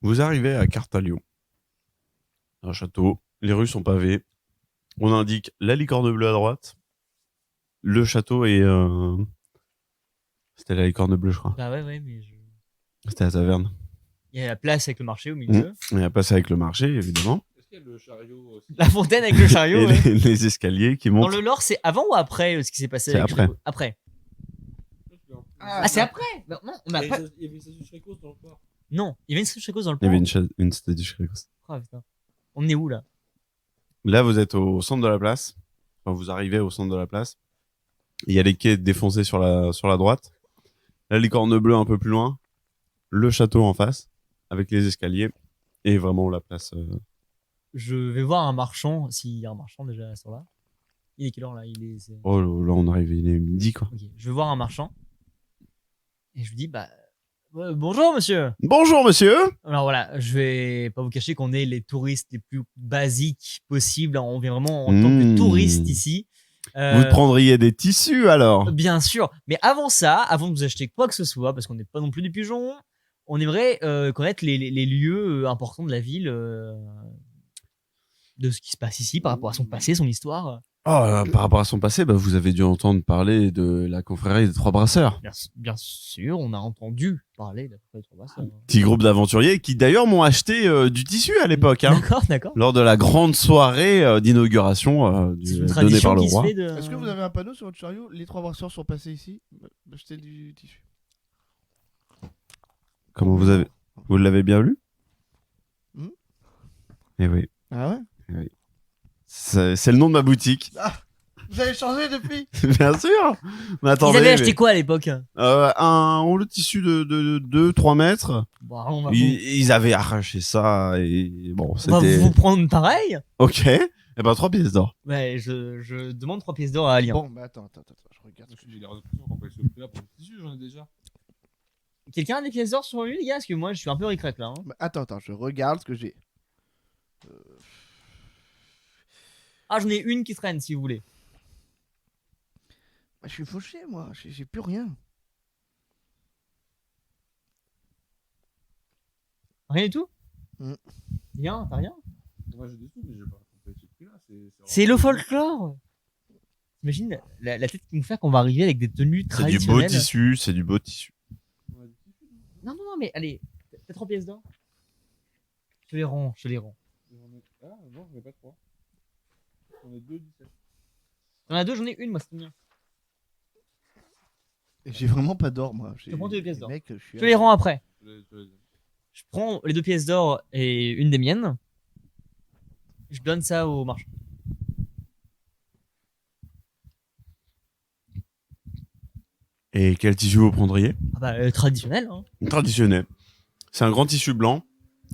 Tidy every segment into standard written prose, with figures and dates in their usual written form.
Vous arrivez à Cartalion, un château. Les rues sont pavées. On indique la licorne bleue à droite. Le château est... C'était la licorne bleue, je crois. Bah ouais, mais C'était la taverne. il y a la place avec le marché au milieu. Et à passer avec le marché, évidemment. Est-ce qu'il y a le chariot aussi? La fontaine avec le chariot. Et Ouais. les escaliers qui Dans montent. le lore, c'est avant ou après ce qui s'est passé C'est avec après. Après. Ah, Ah, c'est après bah, Non, mais après. Il y avait une statue de Shrekos dans le port. Non, il y avait une Shrekos dans le Il y port. avait une statue Shrek. Oh, putain. On est où là? Là, vous êtes au centre de la place. Enfin, vous arrivez au centre de la place. Il y a les quais défoncés sur la droite. La licorne bleue un peu plus loin. Le château en face, avec les escaliers. Et vraiment la place. Je vais voir un marchand, s'il y a un marchand déjà sur là. Il est quelle heure là? Oh là, on arrive, il est midi, quoi. Ok, je vais voir un marchand. Et je lui dis, bonjour monsieur. Bonjour, monsieur. Alors voilà, je vais pas vous cacher qu'on est les touristes les plus basiques possibles. On vient vraiment en tant que touriste ici. Vous prendriez des tissus alors? Bien sûr. Mais avant ça, avant de vous acheter quoi que ce soit, parce qu'on n'est pas non plus des pigeons, on aimerait connaître les lieux importants de la ville, de ce qui se passe ici par rapport à son passé, son histoire. Par rapport à son passé, vous avez dû entendre parler de la confrérie des Trois Brasseurs. Bien sûr, on a entendu parler de la confrérie des Trois Brasseurs. Petit groupe d'aventuriers qui d'ailleurs m'ont acheté du tissu à l'époque. Hein, D'accord. lors de la grande soirée d'inauguration donnée par le roi. Est-ce que vous avez un panneau sur votre chariot? Les Trois Brasseurs sont passés ici. Acheter du tissu. Comment vous l'avez bien lu? Eh oui. Ah ouais? Eh oui. C'est le nom de ma boutique. Ah, vous avez changé depuis? Bien sûr. Mais attendez, ils avaient acheté quoi à l'époque? Le tissu de 2-3 mètres. Bon, Ils avaient arraché ça et bon, on va c'était... vous prendre pareil. Ok. Eh ben 3 pièces d'or. Ouais, je demande 3 pièces d'or à Alien. Bon, attends, je regarde. J'ai l'air de qu'on peut se là pour le tissu, j'en ai déjà. Quelqu'un a des pièces d'or sur lui, les gars? Parce que moi, je suis un peu ric-rac là. Hein. Attends, je regarde ce que j'ai. Ah, j'en ai une qui traîne si vous voulez. Je suis fauché, moi. J'ai plus rien. Rien du tout? Mm. Rien? T'as rien? Moi j'ai des sous, mais j'ai pas compris ce prix là. C'est le folklore! T'imagines la tête qui nous fait qu'on va arriver avec des tenues traditionnelles. C'est du beau tissu. Non, mais allez, t'as 3 pièces d'or? Je te les rends. Ah non, j'en ai pas 3. J'en ai 2, 17. T'en as 2, j'en ai une, moi, c'est bien. J'ai vraiment pas d'or, moi. Je te prends 2 pièces d'or. Je te les rends après. Je Je prends les 2 pièces d'or et une des miennes. Je donne ça au marchand. Et quel tissu vous prendriez? Traditionnel. Hein. Traditionnel. C'est un grand tissu blanc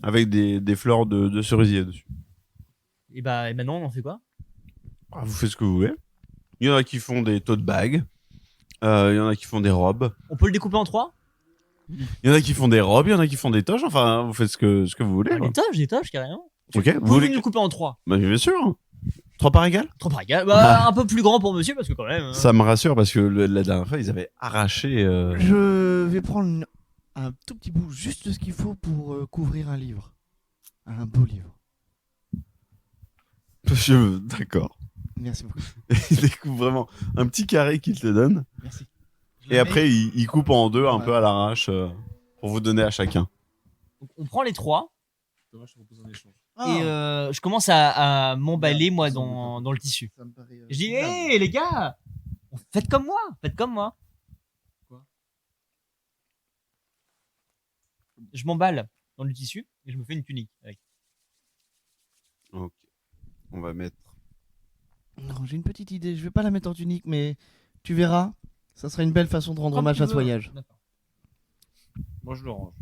avec des fleurs de cerisier dessus. Et maintenant, on en fait quoi? Vous faites ce que vous voulez. Il y en a qui font des tote bags. Il y en a qui font des robes. On peut le découper en 3? Il y en a qui font des robes, il y en a qui font des toches. Enfin, vous faites ce que vous voulez. Des toches, carrément. Ok. Vous voulez le couper en 3? Bien sûr. 3 par égal? 3 par égal. Un peu plus grand pour monsieur, parce que quand même. Ça me rassure parce que la dernière fois, ils avaient arraché. Je vais prendre un tout petit bout, juste ce qu'il faut pour couvrir un livre. Un beau livre. D'accord. Merci beaucoup. Il découpe vraiment un petit carré qu'il te donne. Merci. Et après, il coupe en deux un peu à l'arrache pour vous donner à chacun. Donc, on prend les 3. Thomas, je te propose un échange. Et je commence à m'emballer, moi, dans le tissu. Ça me paraît, Je dis, hé, les gars, faites comme moi. Quoi? Je m'emballe dans le tissu et je me fais une tunique avec. Ok. On va mettre. Non, j'ai une petite idée. Je vais pas la mettre en tunique, mais tu verras. Ça sera une belle façon de rendre hommage à ce voyage. Moi je le range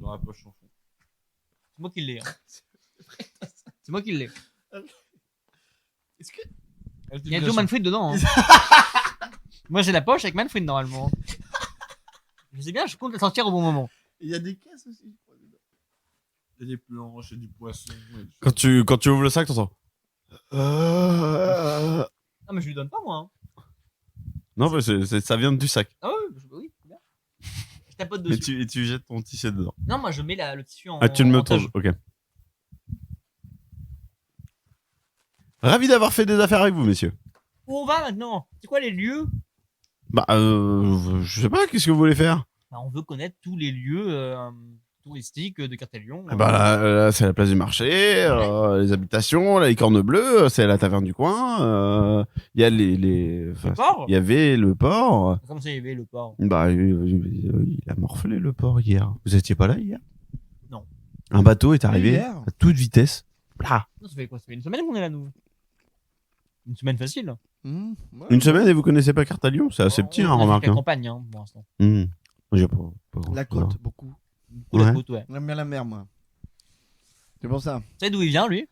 dans la poche en fond. C'est moi qui l'ai. Hein. C'est moi qui l'ai. Est-ce que... Il y a Joe Manfred dedans. Hein. Moi j'ai la poche avec Manfred normalement. Je sais bien, je compte la sortir au bon moment. Il y a des caisses aussi. Il y a des planches, il y a du poisson. Quand tu ouvres le sac, t'entends. Non, mais je lui donne pas moi. Hein. Non, ça vient du sac. Ah oui, bien. Je tapote Et dessus. tu jettes ton tissu dedans. Non, moi je mets le tissu en. Ah, tu le en mets toge. Ok. Ravi d'avoir fait des affaires avec vous, messieurs. Où on va maintenant? C'est quoi les lieux? Bah, je sais pas, qu'est-ce que vous voulez faire? Bah, on veut connaître tous les lieux touristiques de Cartelion. Eh bah, là, c'est la place du marché, les habitations, la licorne bleue, c'est la taverne du coin. Il y a enfin, port il y avait le port. Comment ça, il y avait le port? Bah, il a morflé le port hier. Vous étiez pas là hier? Non. Un bateau est arrivé Hier à toute vitesse. Là. Non, ça fait quoi? Ça fait une semaine qu'on est là, nous. Une semaine facile. Ouais. Une semaine et vous connaissez pas Cartalion? C'est assez petit, hein, On a fait remarque. la Hein. campagne, pour l'instant. J'ai pas La côte, beaucoup. Beaucoup la Ouais. côte, ouais. J'aime bien la mer, moi. C'est pour ça. Tu sais d'où il vient, lui?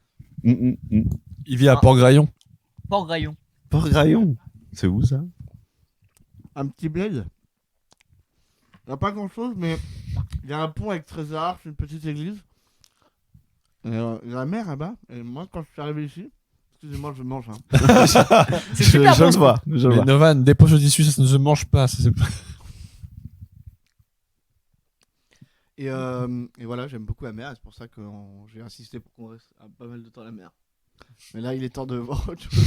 Il vit à Port-Graillon. Port-Graillon. Port-Graillon. C'est où ça? Un petit bled. Il n'y a pas grand chose, mais il y a un pont avec 13 arches, une petite église. Et, il y a la mer là-bas. Et moi, quand je suis arrivé ici, excusez-moi, je mange. Hein. C'est super Je bon. le vois. Je le Mais vois. Novan, des poches de tissu, ça ne se mange pas. Ça, c'est pas- Et voilà, j'aime beaucoup la mer. Et c'est pour ça que j'ai insisté pour qu'on reste pas mal de temps à la mer. Mais là, il est temps de voir autre chose.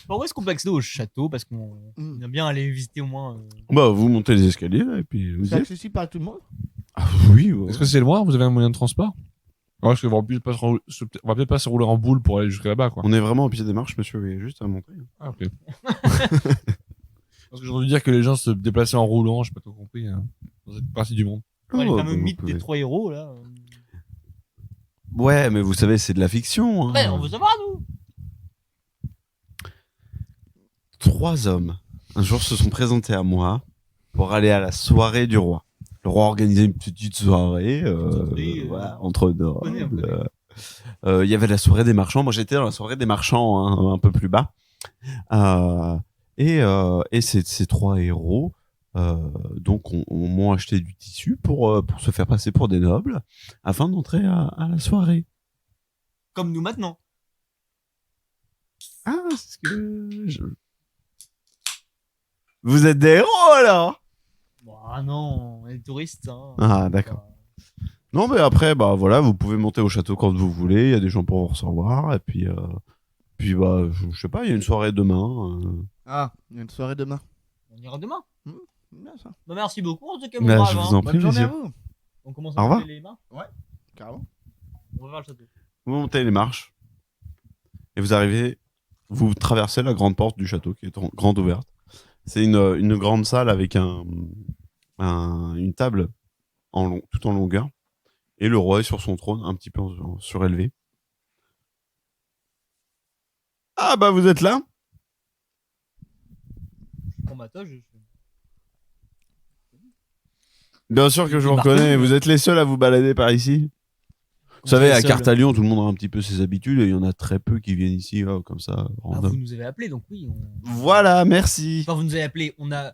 Pourquoi est-ce qu'on peut accéder au château? Parce qu'on aime bien aller visiter au moins. Bah, vous montez les escaliers là et puis vous y C'est êtes. accessible par tout le monde. Ah, oui, ouais. Est-ce que c'est loin? Vous avez un moyen de transport? Ouais, parce qu'on va peut-être pas se rouler en boule pour aller jusqu'à là-bas, quoi. On est vraiment au pied des marches, monsieur. Il y a juste à monter. Ah, ok. Parce que j'ai entendu dire que les gens se déplaçaient en roulant, j'ai pas tout compris, hein, dans cette partie du monde. Ouais, les Oh, fameux bah, vous mythes pouvez. des 3 héros, là. Ouais, mais vous savez, c'est de la fiction. Hein. Ouais, on veut savoir, nous. 3 hommes, un jour, se sont présentés à moi pour aller à la soirée du roi. Le roi organisait une petite soirée voilà, entre nobles. Il y avait la soirée des marchands. Moi, j'étais dans la soirée des marchands, hein, un peu plus bas. Et ces 3 héros, donc, m'ont acheté du tissu pour se faire passer pour des nobles afin d'entrer à la soirée. Comme nous maintenant. Ah, c'est ce que Vous êtes des héros alors? Ah non, on est touristes. Hein. Ah, d'accord. Non, mais après, bah voilà, vous pouvez monter au château quand vous voulez. Il y a des gens pour vous recevoir. Et puis bah, je sais pas, il y a une soirée demain. Ah, il y a une soirée demain. On ira demain. Bien ça. Bah, merci beaucoup, en tout cas, mon Bah, brave. je vous hein. en prie, Bonne journée à monsieur. vous. On commence Au à revoir. lever les mains. Carrément. On va voir le château. Vous montez les marches. Et vous arrivez, vous traversez la grande porte du château qui est grande ouverte. C'est une grande salle avec une table tout en longueur. Et le roi est sur son trône, un petit peu surélevé. Ah bah vous êtes là? Je prends ma toge. Bien sûr que je vous Marc reconnais. Lou. Vous êtes les seuls à vous balader par ici. Vous savez, à Cartalion, tout le monde a un petit peu ses habitudes et il y en a très peu qui viennent ici comme ça. Ah, random. vous nous avez appelé, donc oui. Voilà, merci. Enfin, vous nous avez appelé. On a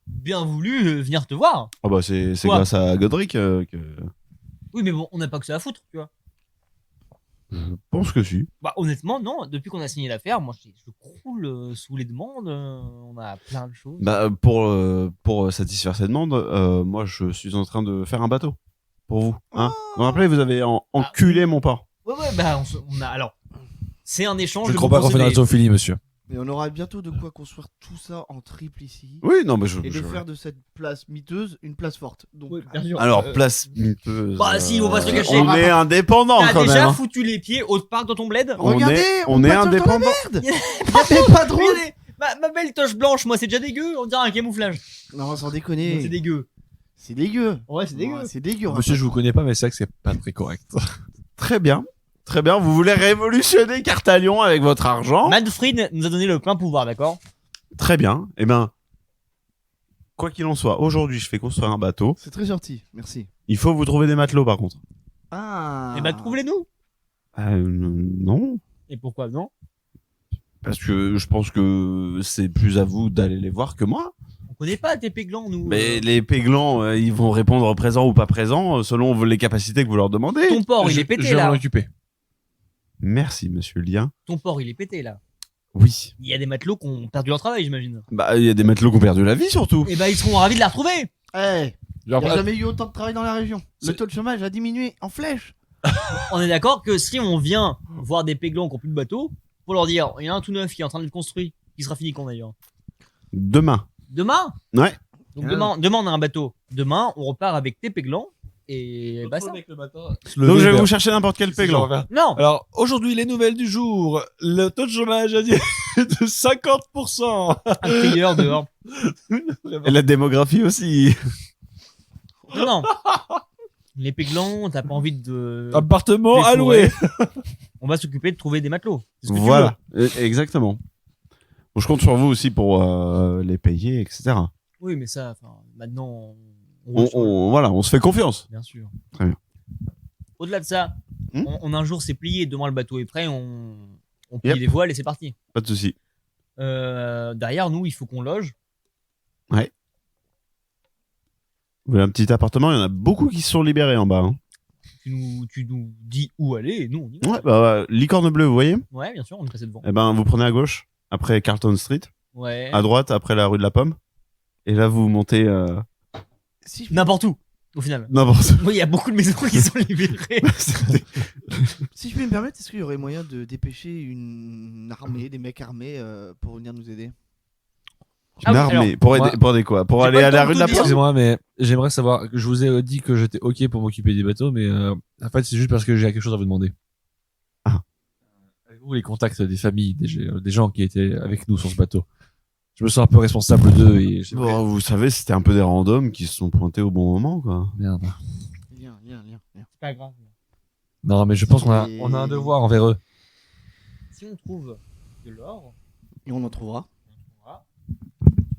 bien voulu venir te voir. Ah bah c'est Quoi grâce à Godric que Oui, mais bon, on n'a pas que ça à foutre, tu vois. je pense que si. Bah, honnêtement, non. Depuis qu'on a signé l'affaire, moi, je croule sous les demandes. On a plein de choses. Bah pour satisfaire cette demande, moi je suis en train de faire un bateau pour vous. Hein vous vous rappelez, vous avez enculé mon port. Ouais, bah, on a. Alors, c'est un échange. Je ne de crois pas qu'on fait procédés. une zoophilie, monsieur. Et on aura bientôt de quoi construire tout ça en triple ici. Oui, non mais je. Et de je- faire de cette place miteuse une place forte. Donc, Ouais, bien sûr. Alors place miteuse. Bah, si, on va se cacher. On est indépendant T'as quand déjà même. Hein. foutu les pieds au parc dans ton bled? regardez, on est patine dans la indépendant. merde. C'est pas drôle. Regardez, ma belle toche blanche, moi, c'est déjà dégueu. On dirait un camouflage. Non, sans Non, déconner. c'est dégueu. C'est dégueu. Ouais, c'est dégueu. Ouais, c'est dégueu. on va Monsieur, pas- je vous connais pas, mais c'est vrai que c'est pas très correct. Très bien. Très bien, vous voulez révolutionner Cartalion avec votre argent? Manfred nous a donné le plein pouvoir, d'accord? Très bien. Eh ben, quoi qu'il en soit, aujourd'hui, je fais construire un bateau. C'est très gentil. Merci. Il faut vous trouver des matelots, par contre. Ah. Et bah, trouvez-les-nous. Non. Et pourquoi non? Parce que je pense que c'est plus à vous d'aller les voir que moi. On connaît pas tes péglans, nous. Mais les péglans, ils vont répondre présent ou pas présent selon les capacités que vous leur demandez. Ton port, il Je- est pété, Je vais m'en là. occuper. Merci, monsieur Lien. Ton port, il est pété, là. Oui. Il y a des matelots qui ont perdu leur travail, j'imagine. Bah, il y a des matelots qui ont perdu la vie, surtout. Et bah, ils seront ravis de la retrouver. Eh, il Genre, n'y a jamais eu autant de travail dans la région. Le C'est- taux de chômage a diminué en flèche. On est d'accord que si on vient voir des péglans qui ont plus de bateau, pour leur dire, il y a un tout neuf qui est en train d'être construit, qui sera fini quand d'ailleurs Demain. Demain. Ouais. Donc Ah. demain on a un bateau. Demain on repart avec tes péglans et bah ça. Donc, je vais vous chercher n'importe quel péglan. Non. Alors, aujourd'hui, les nouvelles du jour. Le taux de chômage a dit de 50%. Un crieur dehors. Et la démographie aussi. Non, non. Les péglans, t'as pas envie de. Appartement des alloué. forêts. On va s'occuper de trouver des matelots. C'est ce que tu Voilà. Exactement. Bon, je compte sur vous aussi pour les payer, etc. veux. Oui, mais ça, enfin, maintenant, on roule sur le- Voilà, on se fait confiance. Bien sûr. Très bien. Au-delà de ça, Hmm on un jour c'est plié, demain le bateau est prêt, on plie Yep. les voiles et c'est parti. Pas de souci. Derrière nous, il faut qu'on loge. Vous voulez un petit appartement, il y en a beaucoup qui se sont libérés en bas. Hein. Tu nous dis où aller et nous on y va. Ouais, bah, licorne bleue, vous voyez. Ouais, bien sûr, on est passé devant. Eh ben, vous prenez à gauche, après Carlton Street, Ouais. à droite, après la rue de la Pomme. Et là, vous montez Si je, N'importe où, au final. n'importe Oui, il y a beaucoup de maisons qui sont libérées. si je puis me permettre, est-ce qu'il y aurait moyen de dépêcher une armée, des mecs armés pour venir nous aider? Ah Une oui, armée. alors, Pour aider, moi- pour aider quoi? Pour J'ai aller pas à le la temps rue de de la te dire. Pomme. Excusez-moi, mais j'aimerais savoir. Je vous ai dit que j'étais OK pour m'occuper des bateaux, mais en fait, c'est juste parce que j'ai quelque chose à vous demander. Ah. Avez-vous les contacts des familles, des gens qui étaient avec nous sur ce bateau? Je me sens un peu responsable d'eux et j'aimerais- Bon, vous savez, c'était un peu des randoms qui se sont pointés au bon moment, quoi. Merde. Viens. C'est pas grave. Non, mais je pense qu'on a, Et- on a un devoir envers eux. Si on trouve de l'or, Et on en trouvera.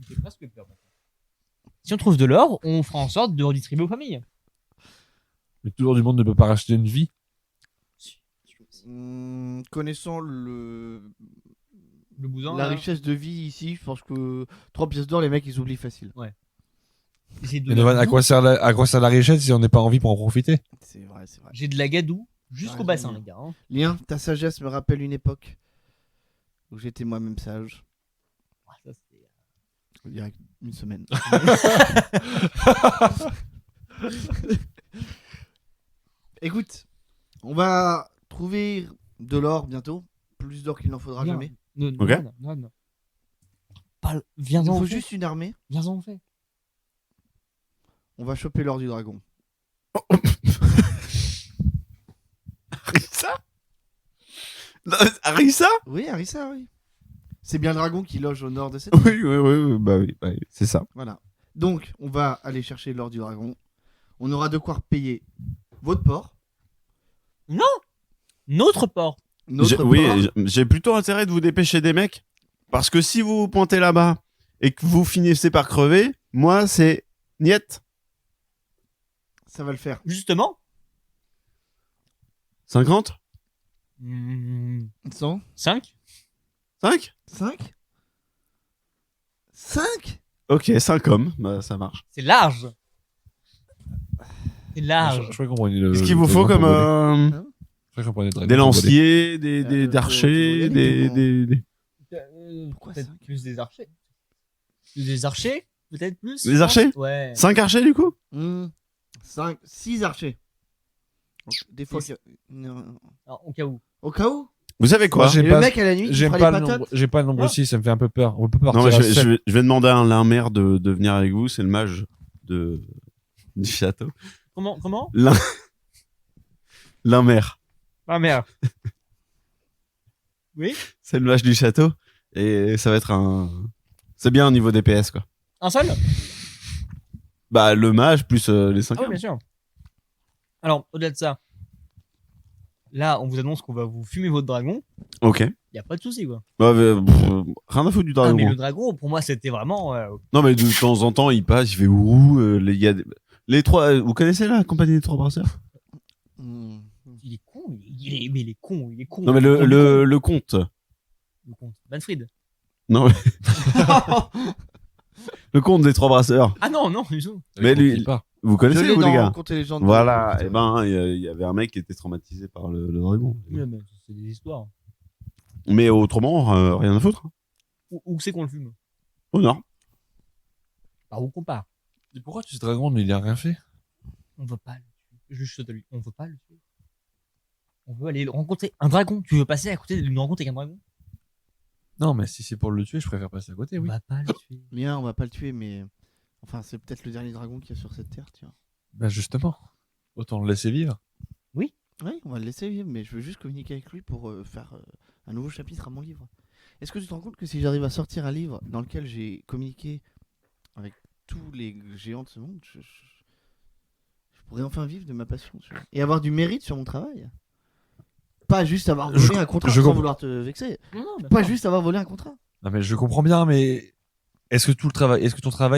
tu me fais presque peur. maintenant. Si on trouve de l'or, on fera en sorte de redistribuer aux familles. Mais tout l'or du monde ne peut pas racheter une vie. Connaissant Le bousin, la là, richesse de vie ici, je pense que 3 pièces d'or, les mecs, ils oublient facile. j'ai de Mais la Novan, à gadoue. quoi sert la richesse si on n'est pas envie pour en profiter? C'est vrai. J'ai de la gadoue jusqu'au Ah, bassin, génial. les gars. Hein. Lien, ta sagesse me rappelle une époque où j'étais moi-même sage. Ah, ça, c'est- Je dirais une semaine. Écoute, on va trouver de l'or bientôt. Plus d'or qu'il n'en faudra Viens. jamais. Ok. Non. Il Viens-en, nous on faut fait. juste une armée. Viens-en, on fait. On va choper l'or du dragon. Arissa Arissa Oui, Arissa, oui. C'est bien le dragon qui loge au nord de cette oui, bah oui, c'est ça. Voilà. Donc, on va aller chercher l'or du dragon. On aura de quoi payer votre port. Notre port. J'ai- Notre oui, port. j'ai plutôt intérêt de vous dépêcher des mecs. Parce que si vous vous pointez là-bas et que vous finissez par crever, moi, c'est niet. Ça va le faire. Justement. 50 100 5 5 5 5 Ok, 5 hommes, bah, ça marche. C'est large. C'est Je large. crois qu'on prenait le. Qu'est-ce qu'il vous le faut dragon comme pour voler. Je crois qu'on prenait le dragon des pour voler. lanciers, des faut archers, y aller, des, mais des- Pourquoi Peut-être 5? plus des archers. Des archers Peut-être plus Des je archers pense. Ouais. 5 archers du coup 5, 6 archers. Donc, des fois, Six. non. Alors, au cas où. Au cas où. Vous savez quoi Moi, Et J'aime le pas- mec à la nuit, il J'aime fera pas, les le patates. nombre, j'ai pas le nombre 6, ça me fait un peu peur. On peut partir Non, mais à je, 7. je vais demander à l'un mère de venir avec vous, c'est le mage du château. Comment L'un mère, Ah merde. Oui c'est le mage du château. Et ça va être un. C'est bien au niveau des PS quoi. Un seul Bah, le mage plus les 5 Ah oui, bien sûr. Alors, au-delà de ça, là, on vous annonce qu'on va vous fumer votre dragon. Ok. Y a pas de souci, quoi. Bah, rien à foutre du Ah, dragon. mais le dragon, pour moi, c'était vraiment. Non, mais de temps en temps, il passe, il fait ouh. Il y a les trois. Vous connaissez la compagnie des trois brasseurs Il est con, mais il est con, il est con. Non, mais Il est con, le comte. le con. Manfred. Non, mais le comte des trois brasseurs. Ah non, non, du tout. Mais lui- Il part. Vous Je connaissez, l'ai vous, les dans gars Contes et légendes. Voilà, et ben, il y avait un mec qui était traumatisé par le dragon. Ouais, mais c'est des histoires. Mais autrement, rien à foutre. Où c'est qu'on le fume? Au nord. Par où qu'on part? Et pourquoi tu sais dragon, mais il a rien fait? On veut pas le tuer. Juste de lui. On veut pas le tuer. On veut aller rencontrer un dragon. Tu veux passer à côté d'une rencontre avec un dragon? Non, mais si c'est pour le tuer, je préfère passer à côté, On oui. va pas le tuer. Lien, on va pas le tuer, mais. Enfin, c'est peut-être le dernier dragon qu'il y a sur cette terre, tiens. Bah justement, autant le laisser vivre. Oui, on va le laisser vivre, mais je veux juste communiquer avec lui pour faire un nouveau chapitre à mon livre. Est-ce que tu te rends compte que si j'arrive à sortir un livre dans lequel j'ai communiqué avec tous les géants de ce monde, je pourrais enfin vivre de ma passion, tu vois, et avoir du mérite sur mon travail. Pas juste avoir volé un contrat je sans comprends. vouloir te vexer. Non, non, Pas juste avoir volé un contrat. Non, mais je comprends bien, mais est-ce que ton travail,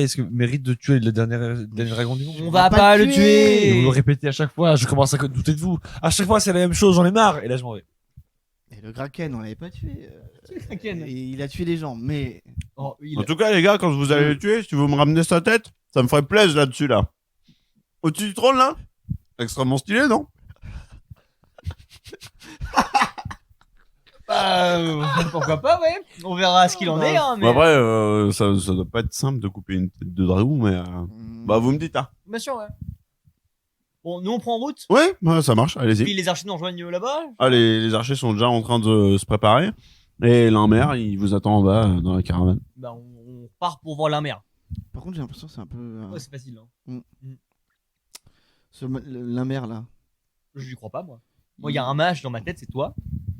est-ce que mérite de tuer le dernier dragon du monde? On va pas le Et vous tuer. le répétez à chaque fois, je commence à douter de vous. À chaque fois, c'est la même chose, j'en ai marre. Et là, je m'en vais. Et le Kraken, on l'avait pas tué. Kraken. Et il a tué des gens, mais. Oh, il- En tout cas, les gars, quand vous allez le tuer, si vous me ramenez sa tête, ça me ferait plaisir là-dessus, là. Au-dessus du trône, là. Extrêmement stylé, non? Pourquoi pas, ouais. On verra ce qu'il en est, hein, mais. Bah, après, ça doit pas être simple de couper une tête de dragon, mais... Bah, vous me dites, hein. Bien sûr, ouais. Bon, nous on prend en route. Ouais, bah, ça marche, allez-y. Puis les archers nous rejoignent là-bas. Ah, les archers sont déjà en train de se préparer. Et l'un-mère, il vous attend en bas, dans la caravane. Bah, on part pour voir la mer. Par contre, j'ai l'impression que c'est un peu. Ouais, c'est facile. Hein. La mer là. Je lui crois pas, moi. Moi, il y a un mage dans ma tête, c'est toi.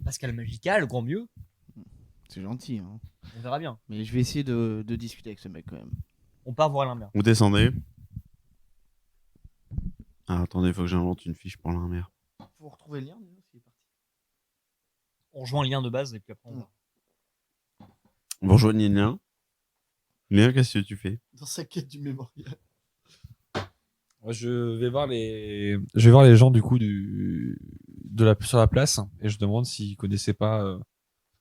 Pascal Magica, le grand mieux. C'est gentil, hein. On verra bien. Mais je vais essayer de discuter avec ce mec quand même. On part voir la mer. Vous descendez. Ah, attendez, faut que j'invente une fiche pour l'un-mère. Faut retrouver le lien, déjà, s'il est parti. On rejoint le lien de base et puis après on va. Vous rejoignez le lien. Léa, qu'est-ce que tu fais? Dans sa quête du mémorial. Moi, je vais voir les gens du coup sur la place et je demande s'ils connaissaient pas,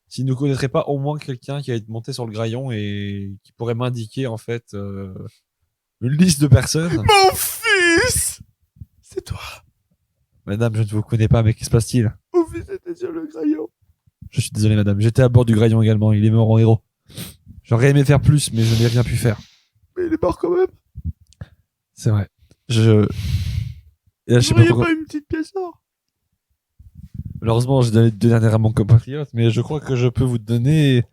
s'ils ne connaîtraient pas au moins quelqu'un qui a été monté sur le graillon et qui pourrait m'indiquer en fait une liste de personnes. Mon fils! C'est toi! Madame, je ne vous connais pas, mais qu'est-ce qui se passe-t-il? Mon fils était sur le crayon. Je suis désolé, madame. J'étais à bord du graillon également. Il est mort en héros. J'aurais aimé faire plus, mais je n'ai rien pu faire. Mais il est mort quand même. C'est vrai. Et là, je sais Vous pas n'auriez pourquoi. pas une petite pièce d'or? Malheureusement, j'ai donné deux dernières à mon compatriote, mais je crois que je peux vous donner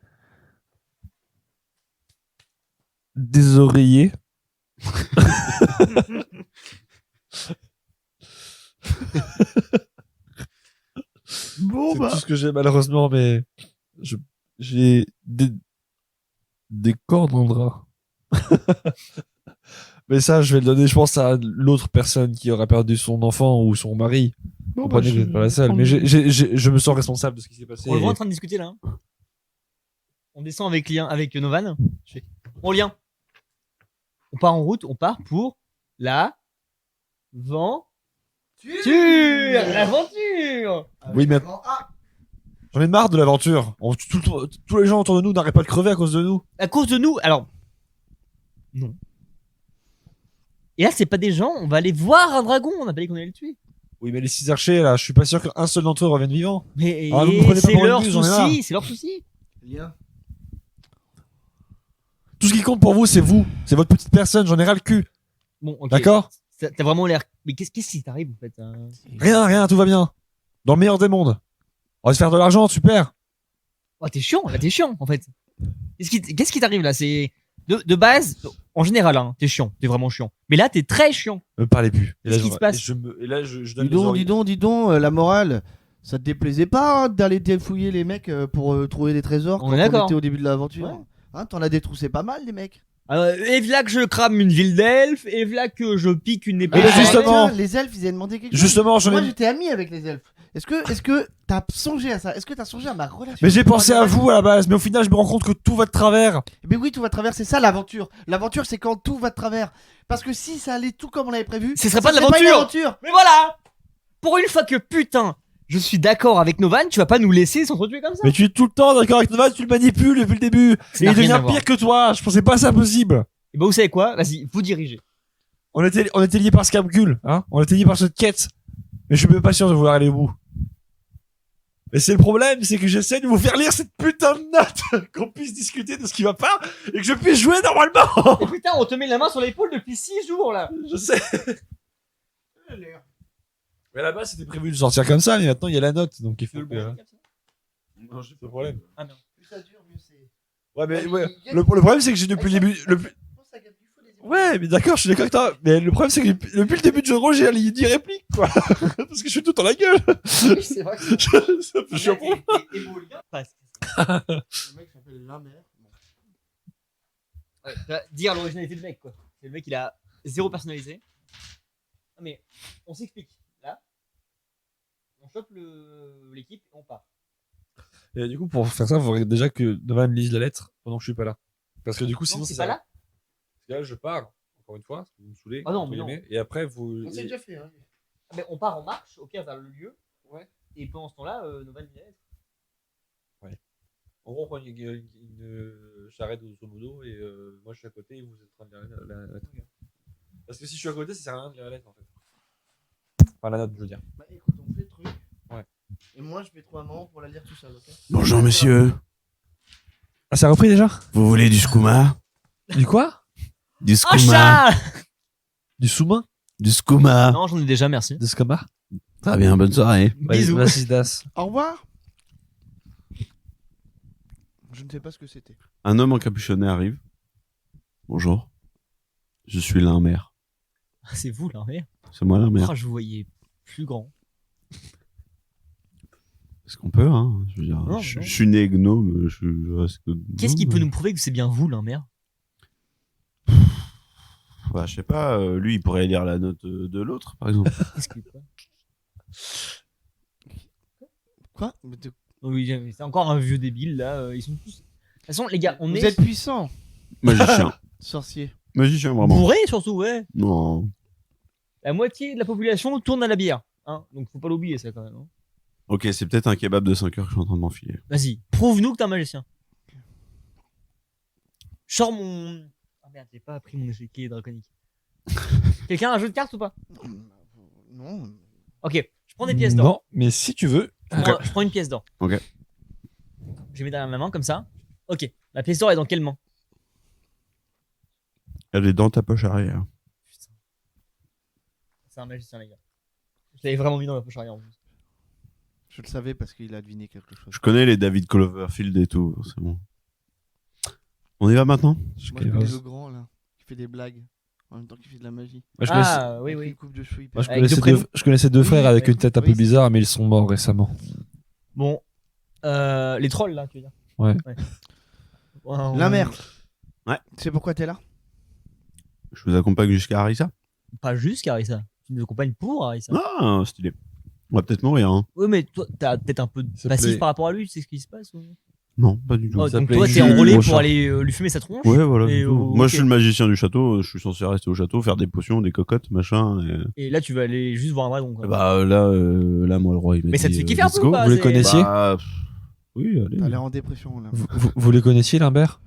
des oreillers. Bon, C'est bah. tout ce que j'ai malheureusement, mais j'ai des cordes en drap. Mais ça, je vais le donner, je pense, à l'autre personne qui aura perdu son enfant ou son mari. Bon, Comprenez que vous n'êtes pas la seule, mais je me sens responsable de ce qui s'est passé. On est vraiment en train de discuter là. Hein. On descend avec Novan. On lien. On part en route, on part pour la l'aventure. Oui, mais j'en ai marre de l'aventure. Tous les gens autour de nous n'arrêtent pas de crever à cause de nous. À cause de nous, alors. Non. Et là, c'est pas des gens, on va aller voir un dragon, on a pas dit qu'on allait le tuer. Oui, mais les 6 archers, là, je suis pas sûr qu'un seul d'entre eux revienne vivant. Mais Ah, vous me prenez pas c'est pour une leur buse, j'en ai marre. souci, c'est leur souci. Lien. Tout ce qui compte pour vous, c'est vous. C'est votre petite personne, j'en ai ras le cul. Bon, ok. D'accord? T'as vraiment l'air. Mais qu'est-ce qui t'arrive en fait hein Rien, tout va bien. Dans le meilleur des mondes. On va se faire de l'argent, super. Oh, t'es chiant, là, t'es chiant en fait. Qu'est-ce qui t'arrive là? C'est. De base, en général, hein, t'es chiant, t'es vraiment chiant. Mais là, t'es très chiant. Me parlez plus. Qu'est-ce qui se passe? Et là, je donne Dis les donc, oreilles. dis donc, la morale. Ça te déplaisait pas hein, d'aller défouiller les mecs pour trouver des trésors On quand est d'accord. on était au début de l'aventure? Ouais. Hein, t'en as détroussé pas mal, les mecs. Et voilà que je crame une ville d'elfes, et voilà que je pique une épée. Mais de justement- dragon. les elfes, ils avaient demandé quelque chose. Justement, Moi, j'étais ami avec les elfes. Est-ce que t'as songé à ça? Est-ce que t'as songé à ma relation? Mais j'ai avec pensé les à elfes? vous à la base, mais au final, je me rends compte que tout va de travers. Mais oui, tout va de travers, c'est ça l'aventure. L'aventure, c'est quand tout va de travers. Parce que si ça allait tout comme on l'avait prévu, Ce serait pas de une l'aventure. aventure. Mais voilà! Pour une fois que putain, je suis d'accord avec Novan, tu vas pas nous laisser s'entretuer comme ça. Mais tu es tout le temps d'accord avec Nova, tu le manipules depuis le début. Ça Et n'a il rien à devient voir. pire que toi. Je pensais pas ça possible. Et bah vous savez quoi? Vas-y, vous dirigez. On était liés par ce calcul, hein. On était liés par cette quête. Mais je suis même pas sûr de vouloir aller au bout. Mais c'est le problème, c'est que j'essaie de vous faire lire cette putain de note, qu'on puisse discuter de ce qui va pas, et que je puisse jouer normalement. Et putain, on te met la main sur l'épaule depuis 6 jours là. Je sais. Mais là-bas, c'était prévu de sortir comme ça, mais maintenant il y a la note, donc il faut que... Non, j'ai C'est le problème. Ah merde. Plus ça dure, mieux c'est. Ouais, mais ouais. Le problème, c'est que j'ai depuis le début... Ouais, mais d'accord, je suis d'accord avec toi. Mais le problème, c'est que depuis le début de jeu de rôle, j'ai 10 répliques, quoi. Parce que je suis tout dans la gueule. C'est vrai que c'est Ça peut chiant pour moi. Et Bolien, parce le mec s'appelle Lamer. Ouais, tu vas dire l'originalité du mec, quoi. C'est le mec, il a 0 personnalisé. Ah, mais on s'explique. Là, on chope l'équipe et on part. Et du coup, pour faire ça, il faudrait déjà que Novan lise la lettre pendant que je suis pas là. Parce que du coup, sinon, Non, c'est ça pas là. Parce que là, je pars, encore une fois, parce que vous me saoulez. Ah non, entre mais non. guillemets, et après, vous. On s'est déjà fait, hein. Ah, mais on part en marche, au pire, vers le lieu. Ouais. Et pendant ce temps-là, Novan il est. En gros, on prend une charrette grosso modo, et moi je suis à côté, et vous êtes en train de lire la lettre. Parce que si je suis à côté, ça sert à rien de lire la lettre en fait. Enfin, la note, je veux dire. Bah écoute, on fait le truc. Ouais. Et moi, je vais trouver un moment pour la lire tout seul, ok? Bonjour messieurs, Ah, ça a repris déjà? vous voulez du skouma? Du quoi? Du Oh skouma? chat. Du sous-main? Du skouma? Non, j'en ai déjà, merci. De Scama? Très bien, bonne soirée. Bisous. Vas-y, Das. Au revoir. Je ne sais pas ce que c'était. Un homme encapuchonné arrive. Bonjour, je suis l'un-mère. Ah, c'est vous, là, merde. C'est moi l'un-mère. Oh, je vous voyais plus grand. Est-ce qu'on peut, hein? Je veux dire, Non, je non. suis né gnome, je reste Qu'est-ce qui gnome. peut nous prouver que c'est bien vous, là, merde? Bah, je sais pas, lui, il pourrait lire la note de l'autre, par exemple. Qu'est-ce que quoi? Quoi? Mais de- Oui, c'est encore un vieux débile, là. Ils sont tous. De toute façon, les gars, on Vous est êtes puissant, Magicien. sorcier. Magicien, vraiment. bourrés, surtout, ouais. Non. La moitié de la population tourne à la bière. Hein, donc faut pas l'oublier, ça, quand même. Hein. Ok, c'est peut-être un kebab de 5 heures que je suis en train de m'enfiler. Vas-y, prouve-nous que t'es un magicien. Je sors mon. Ah merde, j'ai pas pris mon échiquier draconique. Quelqu'un a un jeu de cartes ou pas? Non. Ok, je prends des pièces d'or. Non, mais si tu veux. Je prends une pièce d'or. Ok. Je mets derrière ma main comme ça. Ok, la pièce d'or est dans quelle main? Elle est dans ta poche arrière. Putain. C'est un magicien, les gars. Je l'avais vraiment mis dans la poche arrière en plus. Je le savais parce qu'il a deviné quelque chose. Je connais les David Cloverfield et tout, c'est bon. On y va maintenant? Moi, je connais connais pas. le grand là, qui fait des blagues en même temps qu'il fait de la magie. Moi, je connaissais, Ah, oui, Avec oui. Une coupe de cheveux hyper. moi, je Avec connaissais deux prénoms. je connaissais deux frères avec ouais. une tête un Oui, peu c'est- bizarre, mais ils sont morts récemment. Bon, les trolls là, tu veux dire? Ouais. Ouais, La mère. Ouais. Tu sais pourquoi t'es là? Je vous accompagne jusqu'à Harissa? Pas juste Carissa. Tu nous accompagnes pour Harissa. Ah, stylé. On va peut-être mourir, hein. Oui, mais toi, t'as peut-être un peu de Ça passif plaît. par rapport à lui, tu sais ce qui se passe ou... Non, pas du tout. Oh, Ça donc plaît toi, t'es juste enrôlé le pour chat. aller lui fumer sa tronche. Ouais, voilà. Et du tout. ok. Moi, je suis le magicien du château, je suis censé rester au château, faire des potions, des cocottes, machin. Et... Et là, tu vas aller juste voir un dragon. Quoi. Bah là, moi, le roi, il m'a Mais ça te dit, fait kiffer un let's peu go. ou pas? Vous les C'est- connaissiez Bah, oui, allez. T'as l'air en dépression là. Vous les connaissiez, Limbert?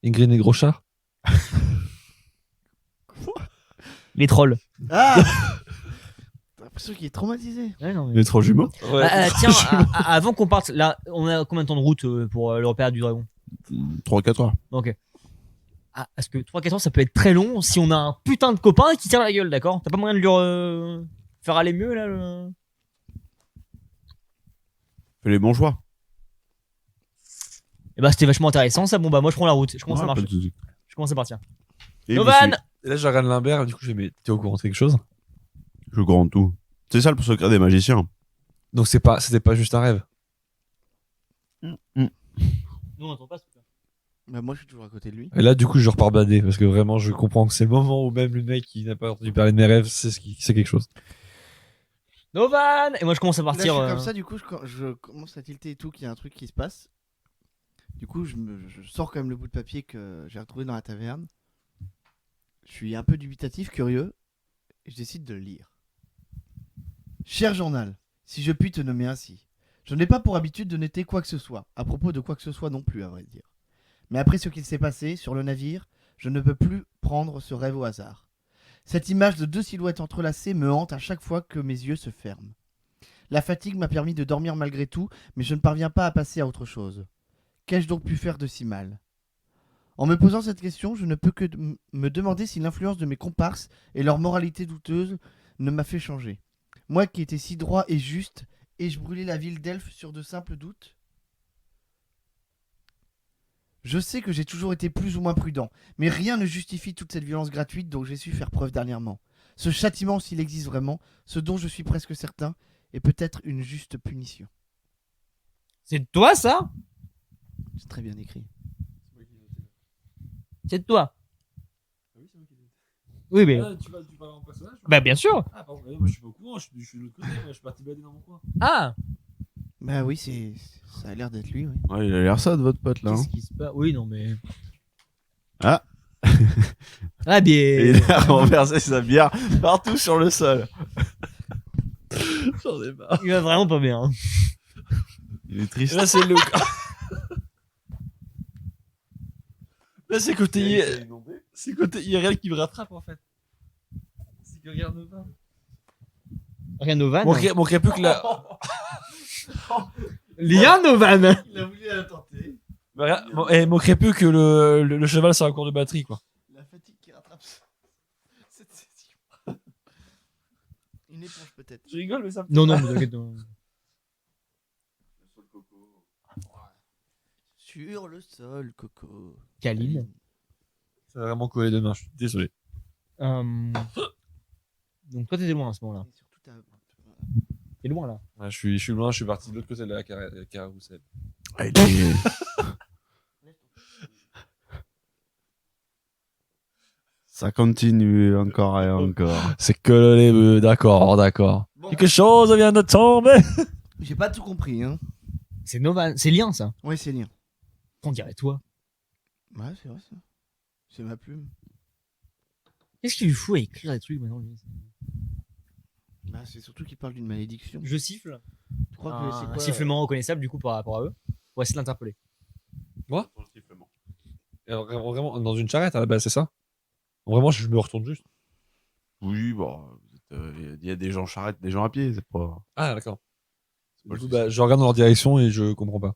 Ingrid et Groschard? Les trolls. Ah T'as l'impression qu'il est traumatisé. Ouais, non, mais- Les trois jumeaux? Tiens, avant qu'on parte, là, on a combien de temps de route pour le repère du dragon? 3-4 heures. Ok. Ah, parce que 3-4 ans, ça peut être très long si on a un putain de copain qui tire la gueule, d'accord? T'as pas moyen de lui faire aller mieux, là Fais les bons choix. Et bah, c'était vachement intéressant, ça. Bon, bah, moi, je prends la route. Je commence à Ouais, marcher. pas de soucis. Je commence à partir. Et Novan! vous suivez. Et là, je regarde Limbert, et du coup, je dis, mais t'es au courant de quelque chose? Je grande tout. C'est ça le secret des magiciens. Donc, c'était pas juste un rêve. Nous, on n'entend pas ce truc-là. Bah, moi je suis toujours à côté de lui. Et là, du coup, je repars bader, parce que vraiment, je comprends que c'est le moment où même le mec qui n'a pas entendu parler de mes rêves, c'est quelque chose. Novan! Et moi, je commence à Là, je partir. suis comme ça, du coup, je commence à tilter et tout, qu'il y a un truc qui se passe. Du coup, je sors quand même le bout de papier que j'ai retrouvé dans la taverne. Je suis un peu dubitatif, curieux, et je décide de le lire. Cher journal, si je puis te nommer ainsi, je n'ai pas pour habitude de noter quoi que ce soit, à propos de quoi que ce soit non plus, à vrai dire. Mais après ce qu'il s'est passé sur le navire, je ne peux plus prendre ce rêve au hasard. Cette image de deux silhouettes entrelacées me hante à chaque fois que mes yeux se ferment. La fatigue m'a permis de dormir malgré tout, mais je ne parviens pas à passer à autre chose. Qu'ai-je donc pu faire de si mal? En me posant cette question, je ne peux que me demander si l'influence de mes comparses et leur moralité douteuse ne m'a fait changer. Moi qui étais si droit et juste, ai-je brûlé la ville d'Elfe sur de simples doutes? Je sais que j'ai toujours été plus ou moins prudent, mais rien ne justifie toute cette violence gratuite dont j'ai su faire preuve dernièrement. Ce châtiment, s'il existe vraiment, ce dont je suis presque certain, est peut-être une juste punition. C'est de toi, ça? C'est très bien écrit. C'est de toi. Oui, mais. Tu parles en personnage? Bah, bien sûr. Ah, pardon, moi je suis pas au courant, je suis de l'autre côté, moi je suis parti balader dans mon coin. Ah! Bah oui, ça a l'air d'être lui, oui. Ouais, il a l'air ça de votre pote là. hein. Qu'est-ce qui se passe? Oui, non, mais. Ah. Ah, bien. Et il a renversé sa bière partout sur le sol. J'en ai marre. Il va vraiment pas bien. hein. Il est triste. Là c'est le. Là c'est côté. C'est côté IRL qui me rattrape en fait. C'est que regarde Nova. Rien Novan. Manquerait plus que la. Lien Novan. Il a voulu la tenter. Manquerait plus que le cheval sur un cours de batterie quoi. La fatigue qui rattrape cette session. Une éponge peut-être. Je rigole mais ça me. Non, non, mais t'inquiète. non. Sur le sol, Coco. Kaline. Ça va vraiment coller demain, je suis désolé. Donc, toi, t'étais loin à ce moment-là. Et surtout, T'es loin là. Ouais, je suis loin, je suis parti de l'autre côté de la carrousel. Ça continue encore et encore. C'est que les bœufs, d'accord. Bon. Quelque chose vient de tomber. J'ai pas tout compris, hein. C'est Novan. C'est Lien, ça. Ouais, c'est lien. On dirait toi. Ouais, c'est vrai ça. C'est ma plume. Qu'est-ce qu'il lui fout à écrire des trucs maintenant, lui? Bah, c'est surtout qu'il parle d'une malédiction. Je siffle. Tu crois que c'est Un quoi sifflement reconnaissable, du coup, par rapport à eux. On va essayer de l'interpeller. Vraiment, dans une charrette à la base, c'est ça? Vraiment, je me retourne juste. Oui, bon, il y a des gens charrettent, des gens à pied, c'est pas. Ah, d'accord. c'est pas Du le coup, souci. bah, je regarde dans leur direction et je comprends pas.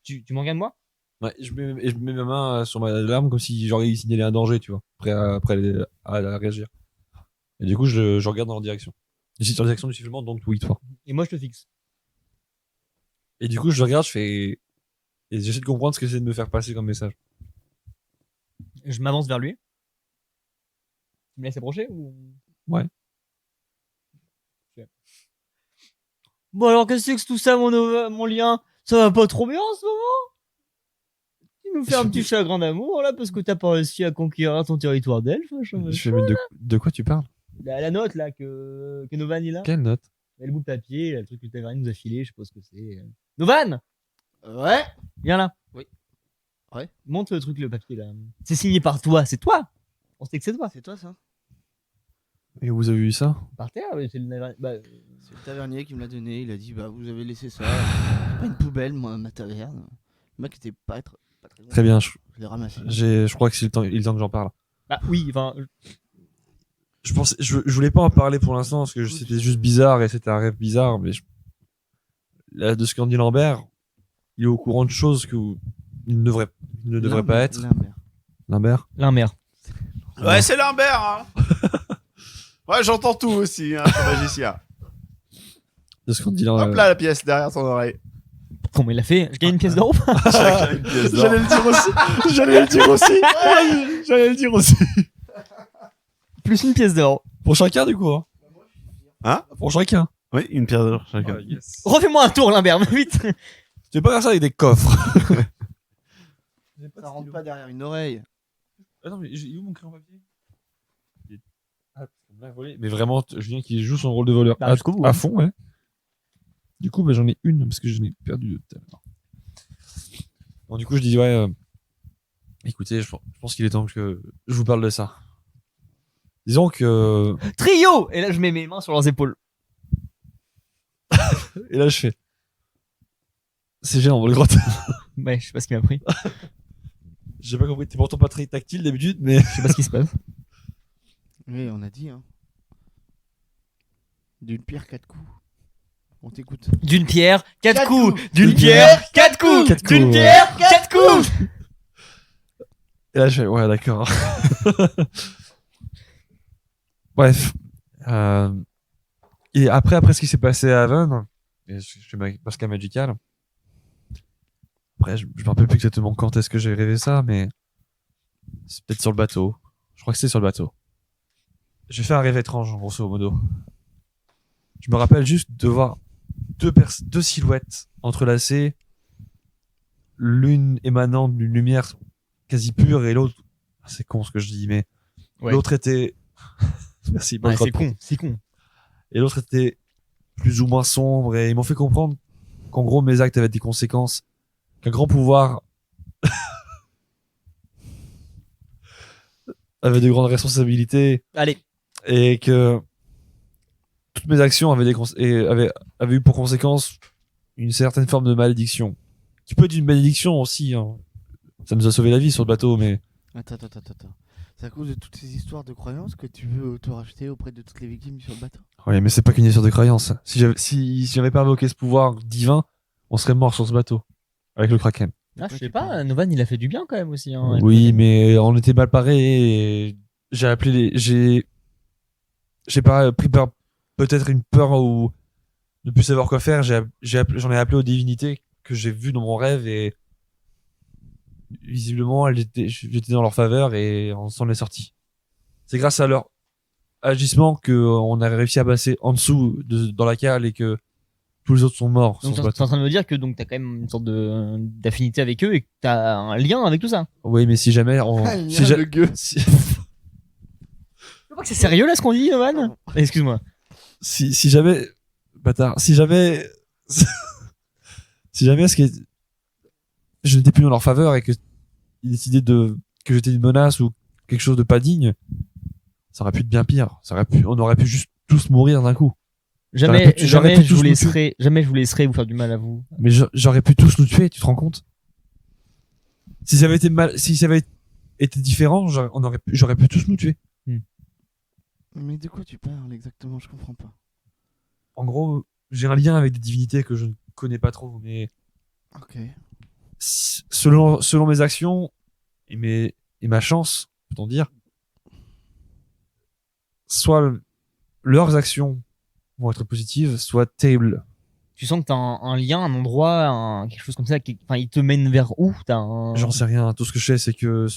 Tu m'en regardes moi? Ouais, je mets ma main sur ma larme comme si j'aurais signalé un danger, tu vois, prêt à réagir. Et du coup, je regarde dans leur direction. Je suis sur la direction du sifflement, donc oui, toi. Et moi, je te fixe. Et du coup, je regarde, je fais. Et j'essaie de comprendre ce que c'est de me faire passer comme message. Je m'avance vers lui. Tu me laisses approcher ou... Ouais. Ok. Bon, alors, qu'est-ce que c'est que tout ça, mon Lien? Ça va pas trop bien en ce moment? Tu nous fais un petit chagrin d'amour, là, parce que t'as pas réussi à conquérir ton territoire d'elfe, machin, Je fais, mais de quoi tu parles? La note, là, que Novan, il a. Quelle note? Et le bout de papier, le truc que Taverny nous a filé, je sais pas ce que c'est. Novan! Ouais. Viens là. Oui. Ouais. Montre le truc, le papier, là. C'est signé par toi, c'est toi! On sait que c'est toi. C'est toi ça? Et vous avez eu ça? Par terre, mais c'est le Taverny. Bah, C'est le tavernier qui me l'a donné. Il a dit bah vous avez laissé ça. C'est pas une poubelle, moi, ma taverne. Le mec était pas très bon. Très bien, Je l'ai ramassé. je crois que c'est il est temps que j'en parle. bah oui, enfin. Je voulais pas en parler pour l'instant parce que c'était juste bizarre et c'était un rêve bizarre, mais là, de ce qu'en dit Lambert, il est au courant de choses il ne devrait pas être. Lambert? Lambert. Ouais, c'est Lambert, hein. Ouais, j'entends tout aussi, hein, comme magicien. De ce qu'en dit Hop Lambert. là, la pièce derrière ton oreille. Comment il l'a fait? Je gagne une pièce d'or. Chacun une pièce d'or. J'allais le dire aussi. J'allais le dire aussi. Plus une pièce d'or. Pour chacun, du coup. Hein? Pour chacun. Oui, une pièce d'or chacun. Refais-moi un tour, Lambert, vite. Tu veux pas faire ça avec des coffres? Ça rentre pas derrière une oreille. Ah non, mais il est où mon crayon papier? Ah, on me l'a volé. Mais vraiment, Julien qui joue son rôle de voleur Bah, jusqu'au bout, à hein. fond, ouais. Du coup, bah, j'en ai une parce que j'en ai perdu deux tout à l'heure. Bon, du coup, je dis, ouais, écoutez, je pense qu'il est temps que je vous parle de ça. Disons que. Trio! Et là, je mets mes mains sur leurs épaules. Et là, je fais. C'est gênant, le grotte. Ouais, je sais pas ce qui m'a pris. J'ai pas compris, t'es pourtant pas très tactile d'habitude, mais. Je sais pas ce qui se passe. Oui, on a dit hein. D'une pierre 4 coups. On t'écoute. D'une pierre, 4 Quatre coups. coups. D'une pierre, 4 coups. Quatre D'une coups, pierre, 4 coups. Et là, je fais, ouais, d'accord. Bref. Et après ce qui s'est passé à Haven, et je fais ma Pascal Magical. Après, je me rappelle plus exactement quand est-ce que j'ai rêvé ça, mais c'est peut-être sur le bateau. Je crois que c'est sur le bateau. J'ai fait un rêve étrange, grosso modo. Je me rappelle juste de voir deux silhouettes entrelacées, l'une émanant d'une lumière quasi pure et l'autre, c'est con ce que je dis, mais Ouais. l'autre était, merci, bonne Ouais, c'est crotte. con, c'est con. Et l'autre était plus ou moins sombre et ils m'ont fait comprendre qu'en gros mes actes avaient des conséquences, qu'un grand pouvoir avait de grandes responsabilités Allez, et que toutes mes actions avaient eu pour conséquence une certaine forme de malédiction, qui peut être une bénédiction aussi, hein. Ça nous a sauvé la vie sur le bateau, mais Attends. C'est à cause de toutes ces histoires de croyances que tu veux te racheter auprès de toutes les victimes sur le bateau. ouais, mais c'est pas qu'une histoire de croyance. Si j'avais pas invoqué ce pouvoir divin, on serait mort sur ce bateau avec le Kraken. je sais pas, Novan il a fait du bien quand même aussi. Hein, Oui, mais on était mal parés et j'ai appelé j'ai pas pris peur, peut-être une peur ou ne plus savoir quoi faire. J'en ai appelé aux divinités que j'ai vues dans mon rêve et visiblement j'étais dans leur faveur et on s'en est sorti. C'est grâce à leur agissement que on a réussi à passer en dessous dans la cale et que tous les autres sont morts Donc sur ce t'es bateau. en train de me dire que donc t'as quand même une sorte d'affinité avec eux et que t'as un lien avec tout ça. Oui, mais si jamais si ja- le gueux. si- Je vois que c'est sérieux là ce qu'on dit, Novan. Excuse-moi. si jamais bâtard, si jamais je n'étais plus dans leur faveur et que ils décidaient que j'étais une menace ou quelque chose de pas digne, ça aurait pu être bien pire. On aurait pu juste tous mourir d'un coup. Jamais, j'aurais jamais pu je tous vous nous laisserai, jamais je vous laisserai vous faire du mal à vous. Mais j'aurais pu tous nous tuer, tu te rends compte? Si ça avait été différent, j'aurais pu tous nous tuer. Mais de quoi tu parles exactement? Je comprends pas. En gros, j'ai un lien avec des divinités que je ne connais pas trop, mais Ok. selon mes actions et ma chance, peut-on dire, soit leurs actions vont être positives, soit terribles. Tu sens que t'as un lien, un endroit, quelque chose comme ça. Enfin, il te mène vers où? T'as un... J'en sais rien. Tout ce que je sais, c'est que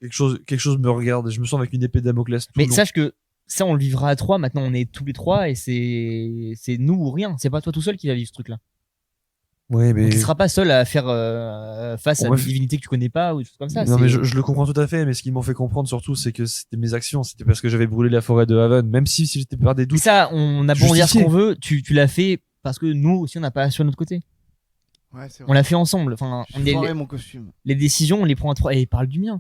quelque chose me regarde et je me sens avec une épée de Damoclès tout Mais le long. sache que ça, on le vivra à 3. Maintenant, on est tous les 3 et c'est nous ou rien. C'est pas toi tout seul qui va vivre ce truc-là. Ouais, mais Donc, il sera pas seul à faire face On à m'a des fait- divinités que tu connais pas ou des choses comme ça. non, C'est- mais je le comprends tout à fait. Mais ce qu'ils m'ont fait comprendre surtout, c'est que c'était mes actions. C'était parce que j'avais brûlé la forêt de Haven, même si j'étais par des Mais doutes. ça, on a beau en dire ce Justifié. qu'on veut, tu l'as fait parce que nous aussi, on n'a pas sur notre côté. Ouais, c'est On vrai. l'a fait ensemble. Enfin, Je suis foiré, mon costume. les décisions, on les prend à 3. Et parle du mien.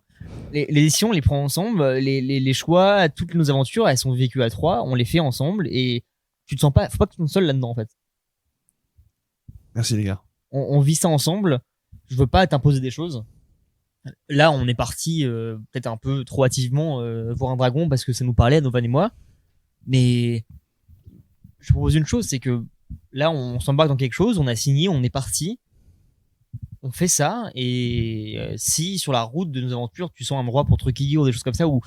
Les décisions, on les prend ensemble. Les choix, toutes nos aventures, elles sont vécues à 3. On les fait ensemble. Et tu te sens pas, faut pas que tu te sens seul là-dedans, en fait. Merci les gars. On vit ça ensemble. Je veux pas t'imposer des choses. Là, on est parti peut-être un peu trop hâtivement voir un dragon parce que ça nous parlait, Novan et moi. Mais je propose une chose, c'est que là, on s'embarque dans quelque chose, on a signé, on est parti. On fait ça, et si sur la route de nos aventures, tu sens un endroit pour te recueillir ou des choses comme ça, où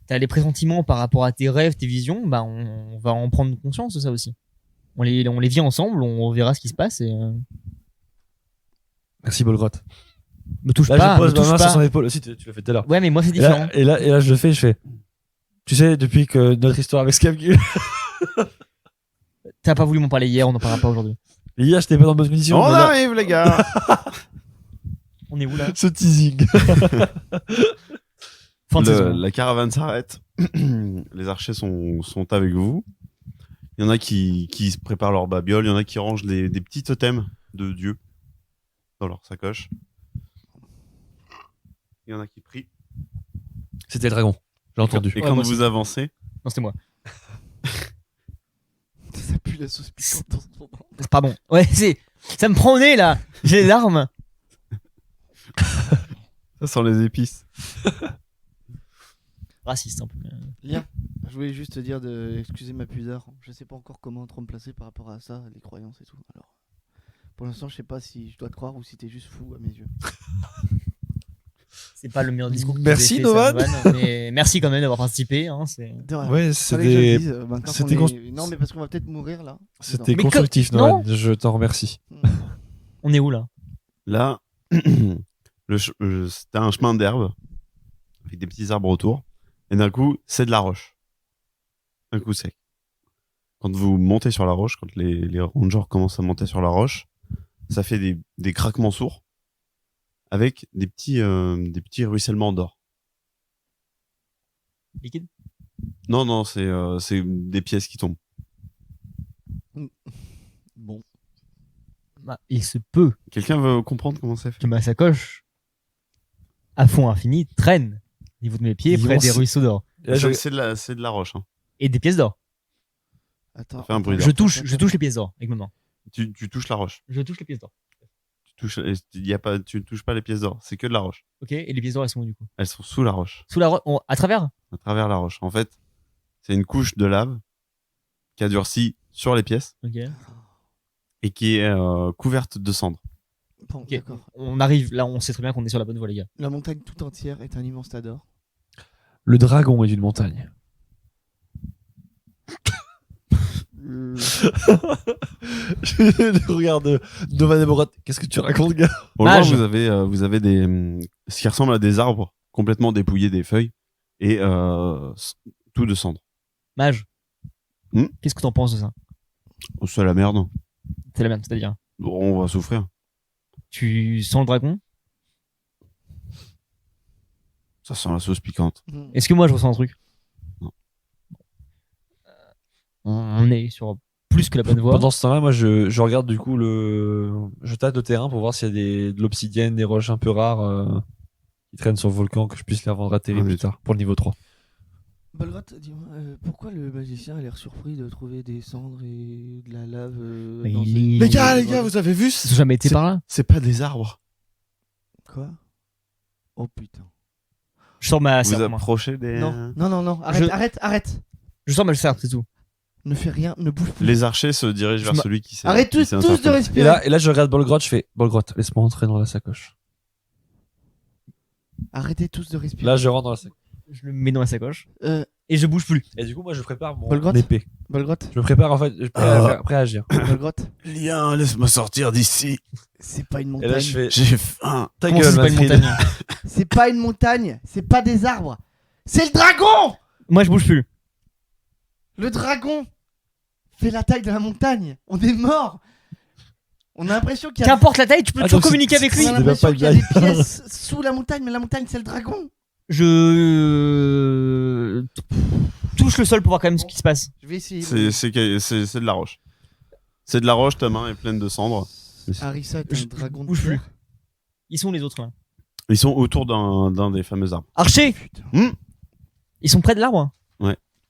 t'as les pressentiments par rapport à tes rêves, tes visions, bah on va en prendre conscience de ça aussi. On les vit ensemble, on verra ce qui se passe, et Merci Bolgrotte. me touche Là, pas, je pose me ma touche main sur pas. son épaule. Aussi, tu l'as fait tout à l'heure. Ouais, mais moi c'est Et différent. là, je le fais, je fais. Tu sais, depuis que notre histoire avec Scapgul, T'as pas voulu m'en parler hier, on en parlera pas aujourd'hui. hier, j'étais pas dans de bonnes conditions. On mais là, arrive, les gars. On est où là? ce teasing. Fin de saison. La caravane s'arrête. Les archers sont avec vous. Il y en a qui se préparent leur babiole. Il y en a qui rangent des petits totems de dieu dans leur sacoche. Il y en a qui prient. C'était le dragon. J'ai entendu. Et Ouais, quand moi vous aussi. avancez, Non, c'était moi. Ça pue la sauce piquante dans ce moment. Pardon. Ouais, ça me prend au nez là. J'ai les larmes. ça sent les épices. raciste un peu. Lien. Je voulais juste te dire de excuser ma pudeur. Je sais pas encore comment trop me placer par rapport à ça, les croyances et tout. Alors, pour l'instant, je sais pas si je dois te croire ou si t'es juste fou à mes yeux. C'est pas le meilleur discours que Merci, tu aies fait, Novan. Sarvan, mais merci quand même d'avoir participé. Hein, c'est... De rien. Ouais, Fallait que je le c'était dise, quand c'était on est- Non, mais parce qu'on va peut-être mourir là. c'était Mais constructif, non. Noël. Je t'en remercie. On est où là? Là, c'était un chemin d'herbe avec des petits arbres autour. Et d'un coup, c'est de la roche. Un coup sec. Quand vous montez sur la roche, quand les rangers commencent à monter sur la roche, ça fait des craquements sourds avec des petits ruissellements d'or. Liquide? Non, c'est des pièces qui tombent. Bon. Bah, il se peut Quelqu'un veut comprendre comment ça fait? que ma sacoche, à fond infini, traîne au niveau de mes pieds près Immense. des ruisseaux d'or. Et là, je- C'est de la roche. Hein. Et des pièces d'or. Attends. Ça fait un bruit Je touche les pièces d'or avec mes mains. Tu touches la roche. Je touche les pièces d'or. Tu touches pas les pièces d'or. C'est que de la roche. Ok, et les pièces d'or elles sont où du coup? Elles sont sous la roche. Sous la à travers? À travers la roche. En fait, c'est une couche de lave qui a durci sur les pièces Ok. et qui est couverte de cendres. Bon, Ok. d'accord. On arrive, là on sait très bien qu'on est sur la bonne voie les gars. La montagne tout entière est un immense tas d'or. Le dragon est d'une montagne. Je regarde Novan et Borat. Qu'est-ce que tu racontes, gars? Au loin, Mage. vous avez ce qui ressemble à des arbres complètement dépouillés des feuilles et tout de cendres. Mage. Hmm Qu'est-ce que t'en penses de ça? Oh, c'est la merde. C'est la merde, c'est-à-dire. Bon, on va souffrir. Tu sens le dragon? Ça sent la sauce piquante. Est-ce que moi je ressens un truc? Non. On est sur plus que la bonne voie. Pendant ce temps-là, moi, je regarde du coup je tâte le terrain pour voir s'il y a de l'obsidienne, des roches un peu rares qui traînent sur le volcan que je puisse les revendre à Terry Ah, plus oui. tard pour le niveau 3. Bolgrot, dis-moi, pourquoi le magicien a l'air surpris de trouver des cendres et de la lave Mais dans il- une- Les gars, vous avez vu? Ils ont jamais été par là. C'est pas des arbres. Quoi? Oh putain. Je sors ma Vous serpe, moi. approchez des... Non, arrête. Je sors ma serpe, c'est tout. Ne fais rien, ne bouge plus. Les archers se dirigent vers Je celui qui s'est... Arrête qui tous, s'est tous de incertain. respirer. Et là, je regarde Bolgrot, je fais Bolgrot, laisse-moi entrer dans la sacoche. Arrêtez tous de respirer. Là, je rentre dans la sacoche. Je le mets dans ma sacoche. Euh, Et je bouge plus. Et du coup, moi, je prépare mon Bolgrot épée. Bolgrot, Je me prépare en fait, je suis prêt à agir. Bolgrot, Lien, laisse-moi sortir d'ici. c'est pas une Et montagne. là, je fais J'ai faim. ta Comment gueule, c'est pas une Madrid. montagne? C'est pas une montagne, c'est pas des arbres. C'est le dragon. Moi je bouge plus. Le dragon fait la taille de la montagne. On est mort. On a l'impression qu'il y a Qu'importe la taille, tu peux Ah, toujours donc communiquer avec lui. on a c'est même l'impression pas qu'il y a une des pièces sous la montagne, mais la montagne c'est le dragon. Je touche le sol pour voir quand même ce qui se passe. Je vais essayer. C'est de la roche. C'est de la roche, ta main est pleine de cendres. Harissa est Je un dragon de bouge plus. fer. Ils sont où les autres là? Ils sont autour d'un des fameux arbres. Archer! Putain. Ils sont près de l'arbre?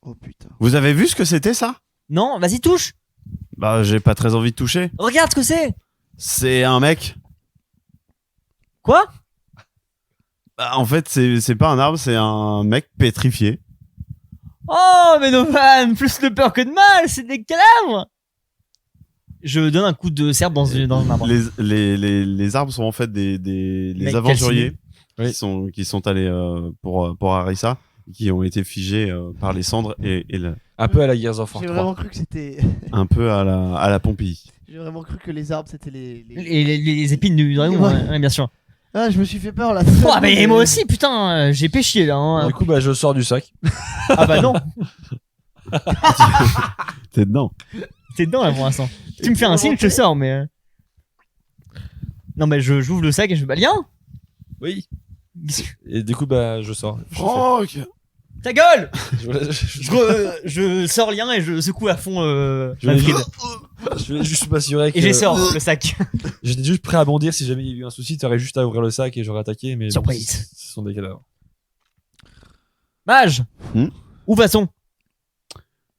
Oh putain. Vous avez vu ce que c'était ça? Non, vas-y touche! Bah, j'ai pas très envie de toucher. Regarde ce que c'est! C'est un mec. Quoi? Bah, en fait, c'est pas un arbre, c'est un mec pétrifié. Oh, mais Novan, plus de peur que de mal, c'est des cadavres! Je donne un coup de serpe dans un arbre. Les arbres sont en fait les Mecs aventuriers calcinés. qui sont allés pour Harissa, qui ont été figés par les cendres et Un peu à la Gears of War J'ai 3. vraiment cru que c'était. un peu à la Pompéi. J'ai vraiment cru que les arbres c'était les. Les épines du dragon, Ouais. ouais, bien sûr. Ah, je me suis fait peur là. Oh, mais moi aussi, putain, j'ai péché là. Hein. Du coup, bah, je sors du sac. Ah bah non, T'es dedans. t'es dedans là pour l'instant. Tu me fais un signe, je te sors, mais. Non, mais j'ouvre le sac et je bah lien. Oui. Et du coup, bah, je sors. Franck. Ta gueule! Je Je sors lien et je secoue à fond Je Manfred. voulais juste m'assurer que. Et je sors le sac. J'étais juste prêt à bondir si jamais il y avait eu un souci. T'aurais juste à ouvrir le sac et j'aurais attaqué. Mais bon, Surprise. ce sont des cadavres. Mage! Où va-t-on?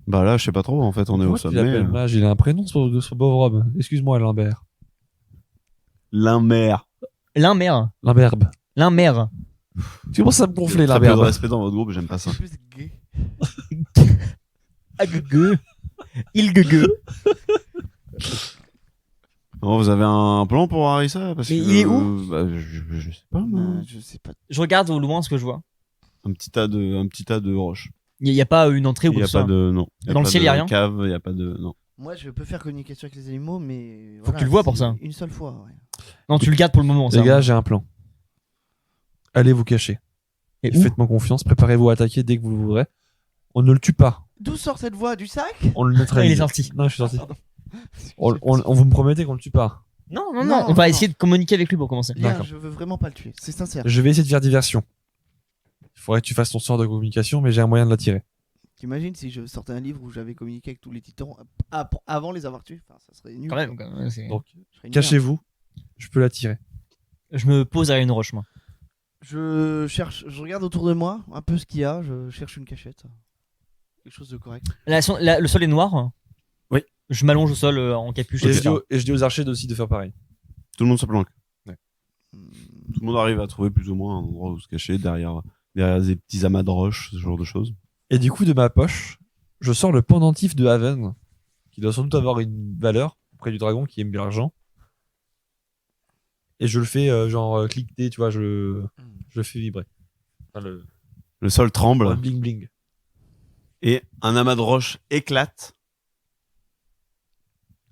Bah là, je sais pas trop. En fait, on est au Pourquoi tu sommet. l'appelles Mage, il a un prénom ce pauvre homme. Excuse-moi, Limbert. L'un-mère. L'un-mère. Limberbe. L'un-mère. Tu commences à me gonfler là, Très peu de merde. respect dans votre groupe, j'aime pas ça. C'est plus gay. Ah, gueugue. Il gueugue. Bon, vous avez un plan pour Harissa parce Mais que, il est où bah, je sais pas. moi. Je sais pas. Je regarde au loin ce que je vois. Un petit tas de roches. Il y a pas une entrée ou Il y quoi a que ce pas soit. de non. Dans le ciel, y y a rien Cave, il y a pas de non. Moi, je peux faire communication avec les animaux, mais. Faut que tu le vois pour c'est ça. Une seule fois, ouais. Non, tu le gardes pour le moment. Les ça. gars, j'ai un plan. Allez vous cacher. Et où Faites-moi confiance, préparez-vous à attaquer dès que vous le voudrez. On ne le tue pas, D'où sort cette voix? Du sac? on le neutralise. Il est sorti. Non, je suis sorti. On vous me promettez qu'on le tue pas. Non, non, Non, non. On va non. essayer de communiquer avec lui pour commencer. Léa, D'accord. je veux vraiment pas le tuer. C'est sincère. Je vais essayer de faire diversion. Il faudrait que tu fasses ton sort de communication, mais j'ai un moyen de l'attirer. T'imagines si je sortais un livre où j'avais communiqué avec tous les titans avant les avoir tués? Enfin, ça serait nul. Quand même. C'est- Donc, Je serais une cachez-vous, je peux l'attirer. Je me pose derrière une roche, moi. merde. Je regarde autour de moi un peu ce qu'il y a. Je cherche une cachette. Quelque chose de correct. Le sol est noir. Oui. Je m'allonge au sol en capuche. Et etc. je dis aux archers aussi de faire pareil. Tout le monde se planque. Hmm. Tout le monde arrive à trouver plus ou moins un endroit où se cacher derrière des petits amas de roches, ce genre de choses. Et du coup, de ma poche, je sors le pendentif de Haven, qui doit sans doute avoir une valeur auprès du dragon qui aime bien l'argent. Et je le fais cliqueter, tu vois, je le fais vibrer. Enfin, Le sol tremble bling bling. et un amas de roches éclate.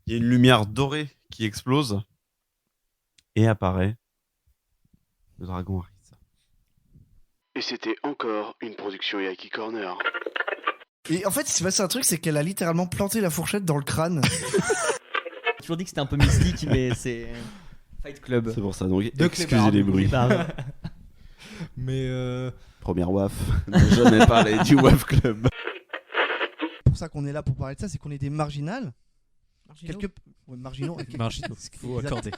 Il y a une lumière dorée qui explose et apparaît le dragon Harissa. Et c'était encore une production Yaki Corner. Et en fait, il s'est passé un truc, c'est qu'elle a littéralement planté la fourchette dans le crâne. J'ai toujours dit que c'était un peu mystique, mais c'est. Fight Club. C'est pour ça, donc De excusez clébard. les bruits. Mais Première waf. Ne jamais parler du Waf Club. c'est pour ça qu'on est là pour parler de ça, c'est qu'on est des marginales. Ouais, marginaux. Marginaux, faut accorder.